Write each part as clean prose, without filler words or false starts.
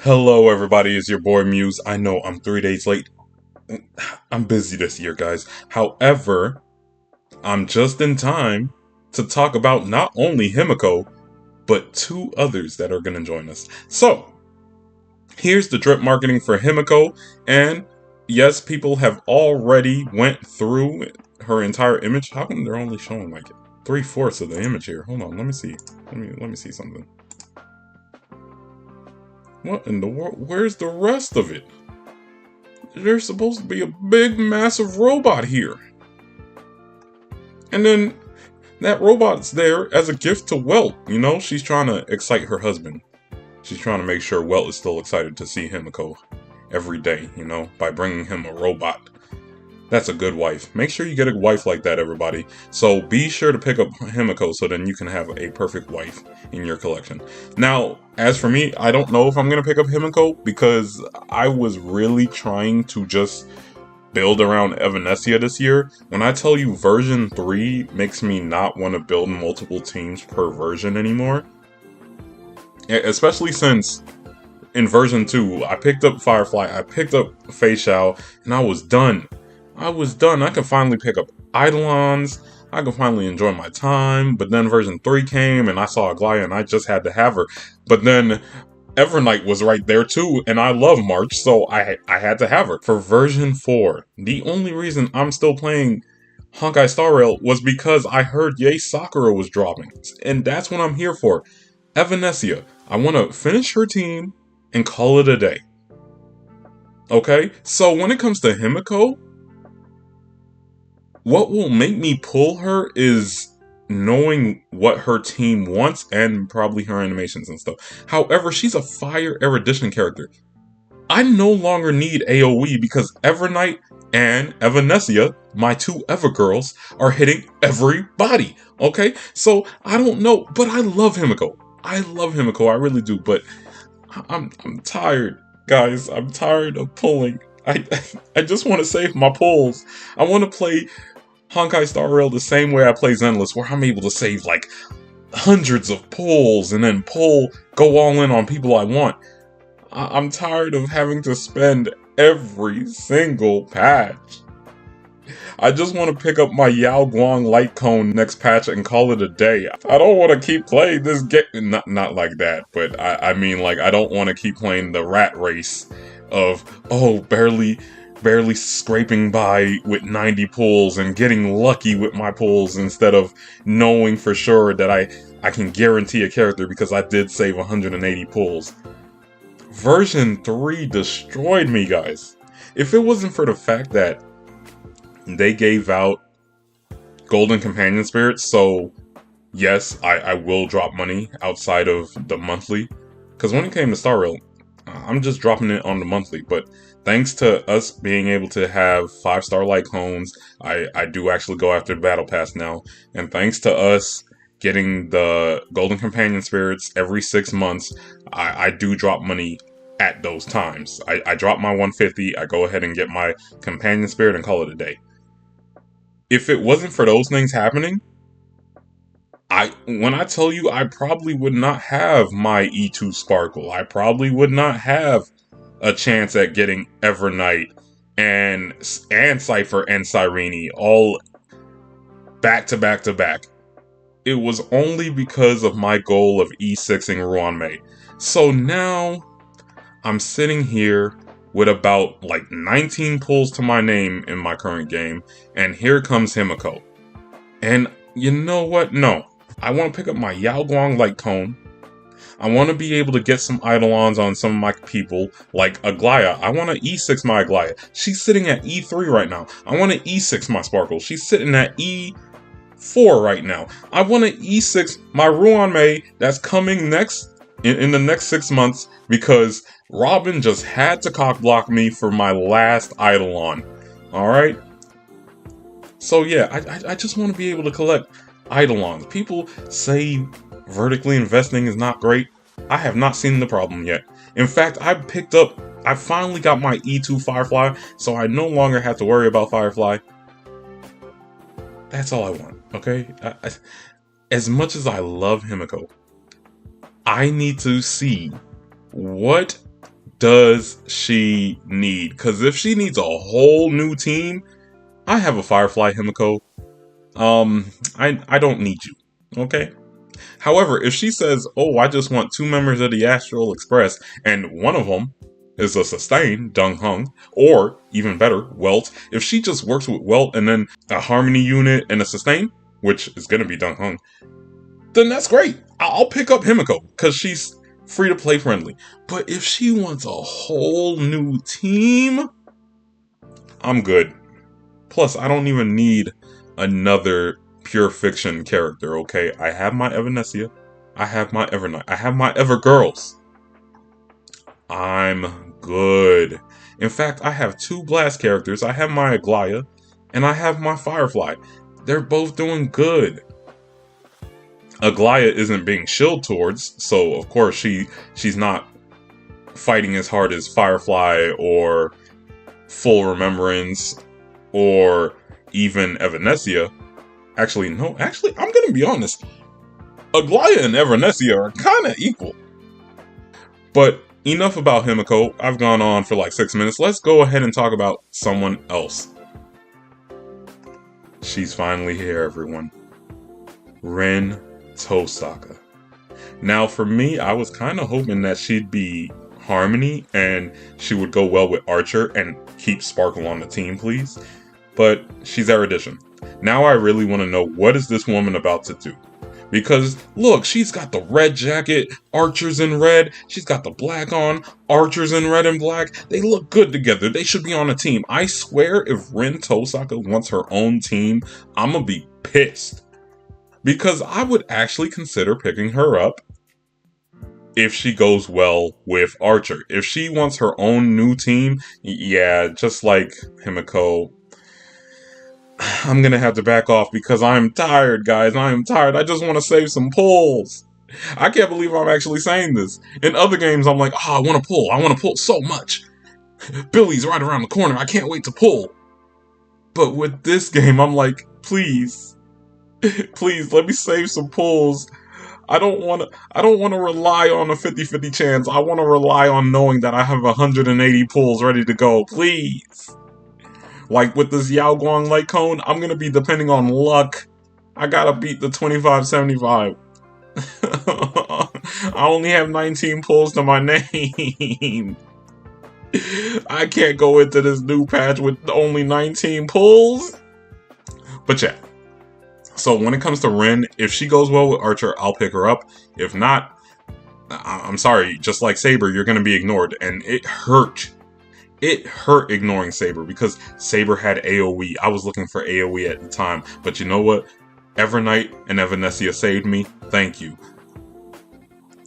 Hello, everybody. It's your boy Muse. I know I'm 3 days late. I'm busy this year, guys. However, I'm just in time to talk about not only Himeko, but two others that are going to join us. So, here's the drip marketing for Himeko. And yes, people have already went through her entire image. How come they're only showing like 3/4 of the image here? Hold on, let me see. Let me see something. What in the world? Where's the rest of it? There's supposed to be a big, massive robot here. And then that robot's there as a gift to Welt. You know, she's trying to excite her husband. She's trying to make sure Welt is still excited to see Himeko every day, you know, by bringing him a robot. That's a good wife. Make sure you get a wife like that, everybody. So be sure to pick up Himeko so then you can have a perfect wife in your collection. Now, as for me, I don't know if I'm going to pick up Himeko because I was really trying to just build around Evanescia this year. When I tell you version 3 makes me not want to build multiple teams per version anymore. Especially since in version 2, I picked up Firefly, I picked up Fei Xiao, and I was done. I could finally pick up Eidolons. I could finally enjoy my time. But then version 3 came and I saw Aglaya and I just had to have her. But then Evernight was right there too, and I love March, so I had to have her. For version 4, the only reason I'm still playing Honkai Star Rail was because I heard Yae Sakura was dropping. And that's what I'm here for. Evanescia. I want to finish her team and call it a day. Okay? So when it comes to Himeko, what will make me pull her is knowing what her team wants and probably her animations and stuff. However, she's a Fire Erudition character. I no longer need AoE because Evernight and Evanescia, my two Evergirls, are hitting everybody. Okay? So I don't know, but I love Himeko. I really do, but I'm tired, guys. I'm tired of pulling. I just want to save my pulls. I want to play Honkai Star Rail the same way I play Zenless, where I'm able to save like hundreds of pulls and then go all in on people I want. I'm tired of having to spend every single patch. I just want to pick up my Yao Guang Light Cone next patch and call it a day. I don't want to keep playing this game. Not like that, but I mean, like, I don't want to keep playing the rat race of, oh, barely scraping by with 90 pulls and getting lucky with my pulls instead of knowing for sure that I can guarantee a character because I did save 180 pulls. Version 3 destroyed me, guys. If it wasn't for the fact that they gave out Golden Companion Spirits, so yes, I will drop money outside of the monthly. Because when it came to Star Rail, I'm just dropping it on the monthly, but thanks to us being able to have 5-star light cones, I do actually go after the Battle Pass now. And thanks to us getting the Golden Companion Spirits every 6 months, I do drop money at those times. I drop my 150, I go ahead and get my Companion Spirit and call it a day. If it wasn't for those things happening, when I tell you I probably would not have my E2 Sparkle, I probably would not have a chance at getting Evernight and Cypher and Cyrene all back to back to back. It was only because of my goal of E6ing Ruanmei. So now I'm sitting here with about like 19 pulls to my name in my current game, and here comes Himeko. And you know what? No. I want to pick up my Yao Guang Light Cone. I want to be able to get some Eidolons on some of my people, like Aglaya. I want to E6 my Aglaya. She's sitting at E3 right now. I want to E6 my Sparkle. She's sitting at E4 right now. I want to E6 my Ruanmei that's coming next in the next 6 months because Robin just had to cockblock me for my last Eidolon. Alright? So yeah, I just want to be able to collect Eidolons. People say vertically investing is not great. I have not seen the problem yet. In fact, I finally got my E2 Firefly, so I no longer have to worry about Firefly. That's all I want, okay? As much as I love Himeko, I need to see what does she need? Because if she needs a whole new team, I have a Firefly Himeko. I don't need you. Okay? However, if she says, oh, I just want 2 members of the Astral Express, and one of them is a sustain, Dung Hung, or, even better, Welt, if she just works with Welt and then a Harmony unit and a sustain, which is going to be Dung Hung, then that's great. I'll pick up Himeko, because she's free to play friendly. But if she wants a whole new team, I'm good. Plus, I don't even need another pure fiction character, okay? I have my Evanescia, I have my Evernight, I have my Evergirls. I'm good. In fact, I have 2 Blast characters. I have my Aglaya, and I have my Firefly. They're both doing good. Aglaya isn't being shilled towards, so of course she's not fighting as hard as Firefly or Full Remembrance or even Evanescia. Actually, no, I'm gonna be honest. Aglaya and Evanescia are kinda equal. But enough about Himeko. I've gone on for like 6 minutes. Let's go ahead and talk about someone else. She's finally here, everyone. Rin Tosaka. Now, for me, I was kind of hoping that she'd be Harmony and she would go well with Archer and keep Sparkle on the team, please. But she's Erudition. Now I really want to know, what is this woman about to do? Because, look, she's got the red jacket, Archer's in red. She's got the black on, Archer's in red and black. They look good together. They should be on a team. I swear, if Rin Tosaka wants her own team, I'm gonna be pissed. Because I would actually consider picking her up if she goes well with Archer. If she wants her own new team, yeah, just like Himeko, I'm gonna have to back off because I'm tired, guys. I am tired. I just want to save some pulls. I can't believe I'm actually saying this. In other games, I'm like, oh, I want to pull. I want to pull so much. Billy's right around the corner. I can't wait to pull. But with this game, I'm like, please, please, let me save some pulls. I don't want to rely on a 50-50 chance. I want to rely on knowing that I have 180 pulls ready to go. Please. Like with this Yao Guang Light Cone, I'm going to be depending on luck. I got to beat the 25-75. I only have 19 pulls to my name. I can't go into this new patch with only 19 pulls. But yeah. So when it comes to Rin, if she goes well with Archer, I'll pick her up. If not, I'm sorry, just like Saber, you're going to be ignored. And it hurt. It hurt ignoring Saber because Saber had AoE. I was looking for AoE at the time. But you know what? Evernight and Evanescia saved me. Thank you.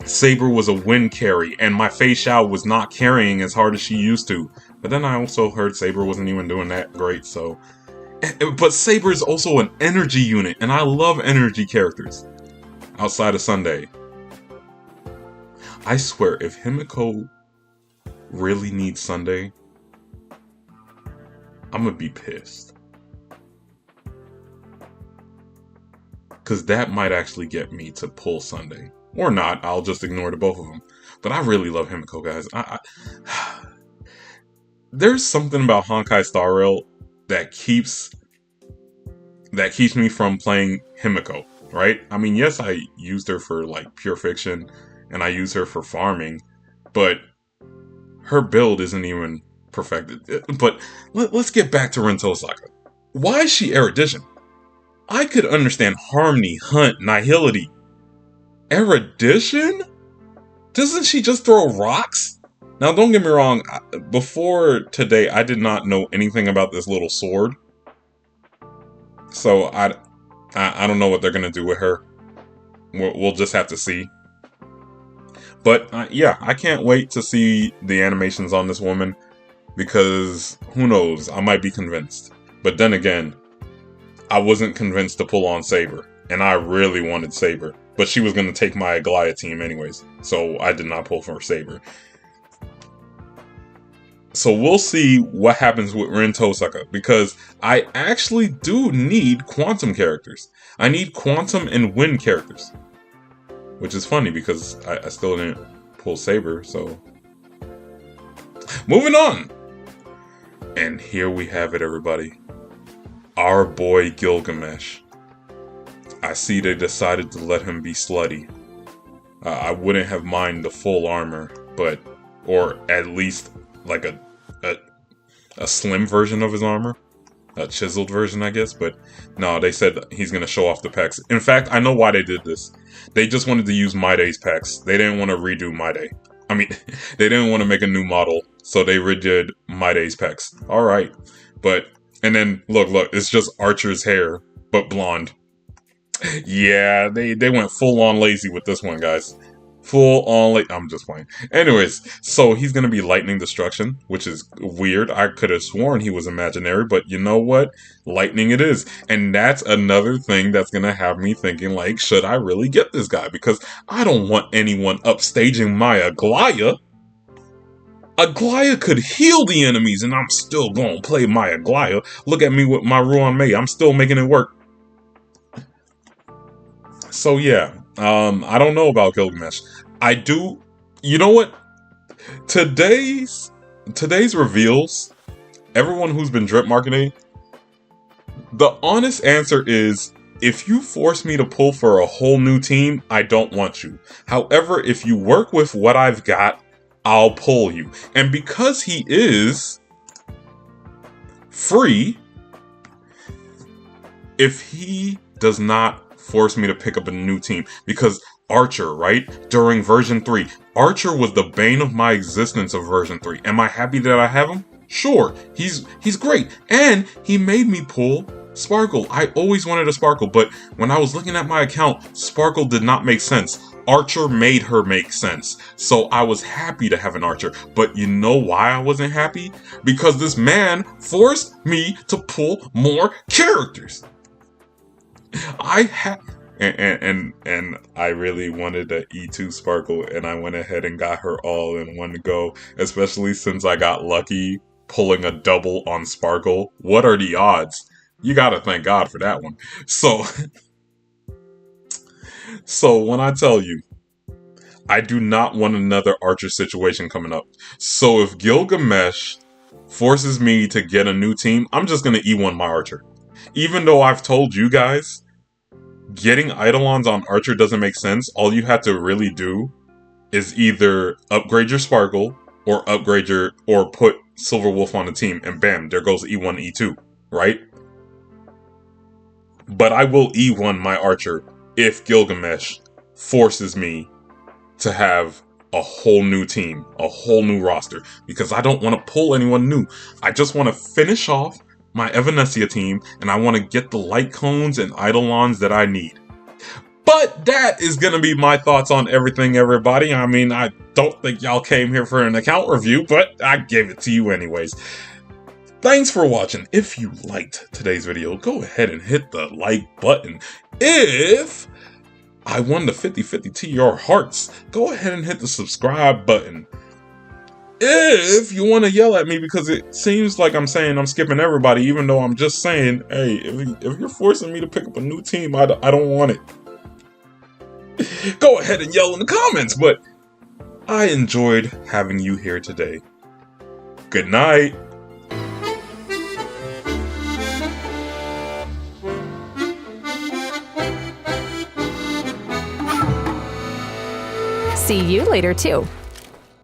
Saber was a win carry, and my Fei Xiao was not carrying as hard as she used to. But then I also heard Saber wasn't even doing that great, so... But Saber is also an energy unit, and I love energy characters. Outside of Sunday. I swear, if Himeko really needs Sunday, I'm gonna be pissed. Because that might actually get me to pull Sunday. Or not, I'll just ignore the both of them. But I really love Himeko, guys. There's something about Honkai Star Rail that keeps me from playing Himeko, right? I mean, yes, I used her for, like, pure fiction, and I use her for farming, but her build isn't even perfected. But let's get back to Rin Tosaka. Why is she Erudition? I could understand Harmony, Hunt, Nihility. Erudition? Doesn't she just throw rocks? Now, don't get me wrong, before today, I did not know anything about this little sword. So, I don't know what they're going to do with her. We'll just have to see. But, yeah, I can't wait to see the animations on this woman. Because, who knows, I might be convinced. But then again, I wasn't convinced to pull on Saber. And I really wanted Saber. But she was going to take my Aglaya team anyways. So, I did not pull for Saber. So we'll see what happens with Rin Tosaka, because I actually do need Quantum characters. I need Quantum and Wind characters. Which is funny, because I still didn't pull Saber, so... Moving on. And here we have it, everybody. Our boy Gilgamesh. I see they decided to let him be slutty. I wouldn't have minded the full armor, but, or at least like a slim version of his armor. A chiseled version, I guess, but no, they said he's gonna show off the pecs. In fact, I know why they did this. They just wanted to use Miday's pecs. They didn't want to redo Miday. I mean, they didn't want to make a new model, so they redid Miday's pecs. Alright. But, and then, look, it's just Archer's hair, but blonde. Yeah, they went full on lazy with this one, guys. Full on I'm just playing. Anyways, so he's gonna be lightning destruction, which is weird. I could have sworn he was imaginary, but you know what? Lightning it is. And that's another thing that's gonna have me thinking, like, should I really get this guy? Because I don't want anyone upstaging my Aglaya. Aglaya could heal the enemies, and I'm still gonna play my Aglaya. Look at me with my Ruan Mei. I'm still making it work. So yeah, I don't know about Gilgamesh. I do, you know what? Today's reveals, everyone who's been drip marketing, the honest answer is, if you force me to pull for a whole new team, I don't want you. However, if you work with what I've got, I'll pull you. And because he is free, if he does not force me to pick up a new team, because Archer, right? During version 3, Archer was the bane of my existence of version 3. Am I happy that I have him? Sure, he's great. And he made me pull Sparkle. I always wanted a Sparkle, but when I was looking at my account, Sparkle did not make sense. Archer made her make sense. So I was happy to have an Archer. But you know why I wasn't happy? Because this man forced me to pull more characters. And I really wanted the E2 Sparkle, and I went ahead and got her all in one go, especially since I got lucky pulling a double on Sparkle. What are the odds? You gotta thank God for that one. So when I tell you, I do not want another Archer situation coming up. So if Gilgamesh forces me to get a new team, I'm just gonna E1 my Archer. Even though I've told you guys, getting Eidolons on Archer doesn't make sense. All you have to really do is either upgrade your Sparkle, or or put Silver Wolf on the team, and bam, there goes E1, E2, right? But I will E1 my Archer if Gilgamesh forces me to have a whole new team, a whole new roster, because I don't want to pull anyone new. I just want to finish off my Evanescia team, and I want to get the light cones and Eidolons that I need. But that is going to be my thoughts on everything, everybody. I mean, I don't think y'all came here for an account review, but I gave it to you anyways. Thanks for watching. If you liked today's video, go ahead and hit the like button. If I won the 50-50 to your hearts, go ahead and hit the subscribe button. If you want to yell at me because it seems like I'm saying I'm skipping everybody, even though I'm just saying, hey, if you're forcing me to pick up a new team, I don't want it. Go ahead and yell in the comments, but I enjoyed having you here today. Good night. See you later, too.